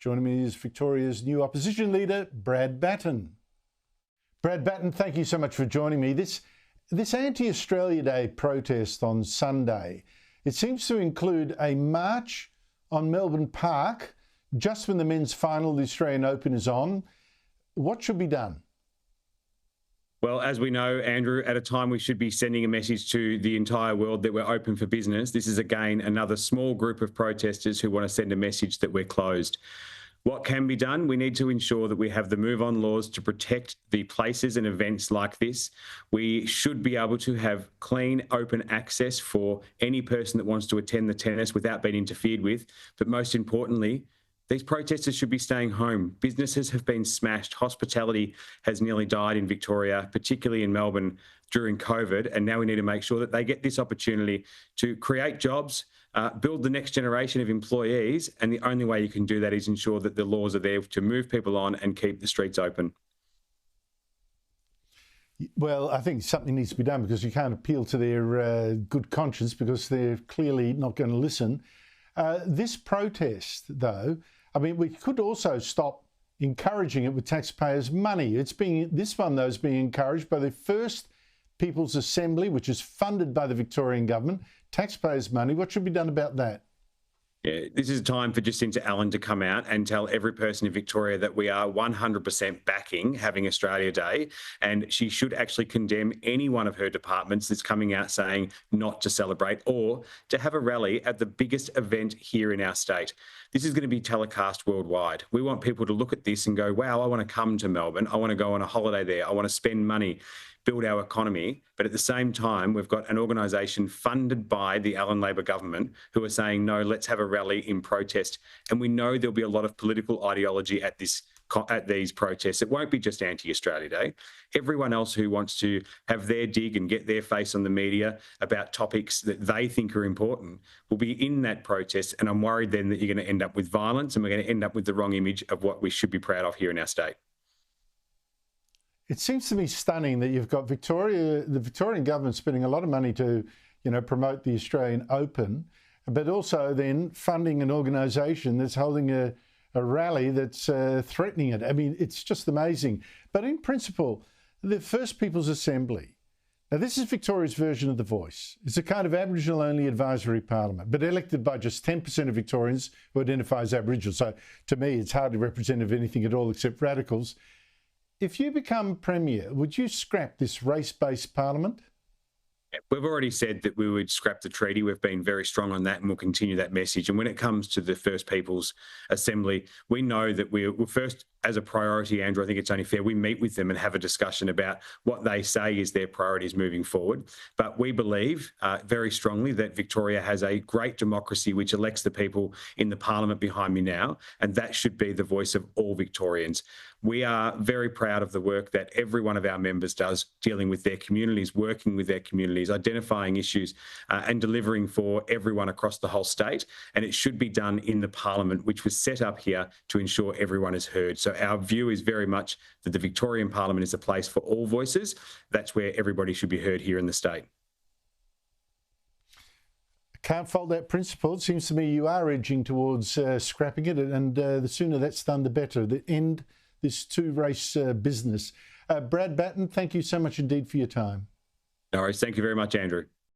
Joining me is Victoria's new opposition leader, Brad Battin. Brad Battin, thank you so much for joining me. This Anti-Australia Day protest on Sunday, it seems to include a march on Melbourne Park just when the men's final of the Australian Open is on. What should be done? Well, as we know, Andrew, at a time we should be sending a message to the entire world that we're open for business. This is, again, another small group of protesters who want to send a message that we're closed. What can be done? We need to ensure that we have the move on laws to protect the places and events like this. We should be able to have clean, open access for any person that wants to attend the tennis without being interfered with. But most importantly, these protesters should be staying home. Businesses have been smashed. Hospitality has nearly died in Victoria, particularly in Melbourne during COVID. And now we need to make sure that they get this opportunity to create jobs, build the next generation of employees. And the only way you can do that is ensure that the laws are there to move people on and keep the streets open. Well, I think something needs to be done because you can't appeal to their good conscience because they're clearly not going to listen. This protest, though, I mean, we could also stop encouraging it with taxpayers' money. This one, though, is being encouraged by the First People's Assembly, which is funded by the Victorian government, taxpayers' money. What should be done about that? Yeah, this is a time for Jacinta Allan to come out and tell every person in Victoria that we are 100% backing having Australia Day, and she should actually condemn any one of her departments that's coming out saying not to celebrate or to have a rally at the biggest event here in our state. This is going to be telecast worldwide. We want people to look at this and go, wow, I want to come to Melbourne. I want to go on a holiday there. I want to spend money, build our economy. But at the same time, we've got an organisation funded by the Allan Labor government who are saying, no, let's have a rally in protest. And we know there'll be a lot of political ideology at these protests. It won't be just Anti-Australia Day. Everyone else who wants to have their dig and get their face on the media about topics that they think are important will be in that protest. And I'm worried then that you're going to end up with violence and we're going to end up with the wrong image of what we should be proud of here in our state. It seems to me stunning that you've got the Victorian government spending a lot of money to, promote the Australian Open, but also then funding an organisation that's holding a rally that's threatening it. I mean, it's just amazing. But in principle, the First People's Assembly, now this is Victoria's version of The Voice. It's a kind of Aboriginal-only advisory parliament, but elected by just 10% of Victorians who identify as Aboriginal. So to me, it's hardly representative of anything at all except radicals. If you become Premier, would you scrap this race-based parliament? We've already said that we would scrap the treaty. We've been very strong on that and we'll continue that message. And when it comes to the First People's Assembly, we know that we're first, as a priority, Andrew, I think it's only fair, we meet with them and have a discussion about what they say is their priorities moving forward. But we believe very strongly that Victoria has a great democracy which elects the people in the parliament behind me now, and that should be the voice of all Victorians. We are very proud of the work that every one of our members does dealing with their communities, working with their communities, identifying issues and delivering for everyone across the whole state. And it should be done in the parliament, which was set up here to ensure everyone is heard. So our view is very much that the Victorian Parliament is a place for all voices. That's where everybody should be heard here in the state. Can't fault that principle. It seems to me you are edging towards scrapping it, and the sooner that's done, the better. The end this two-race business. Brad Battin, thank you so much indeed for your time. No worries. Thank you very much, Andrew.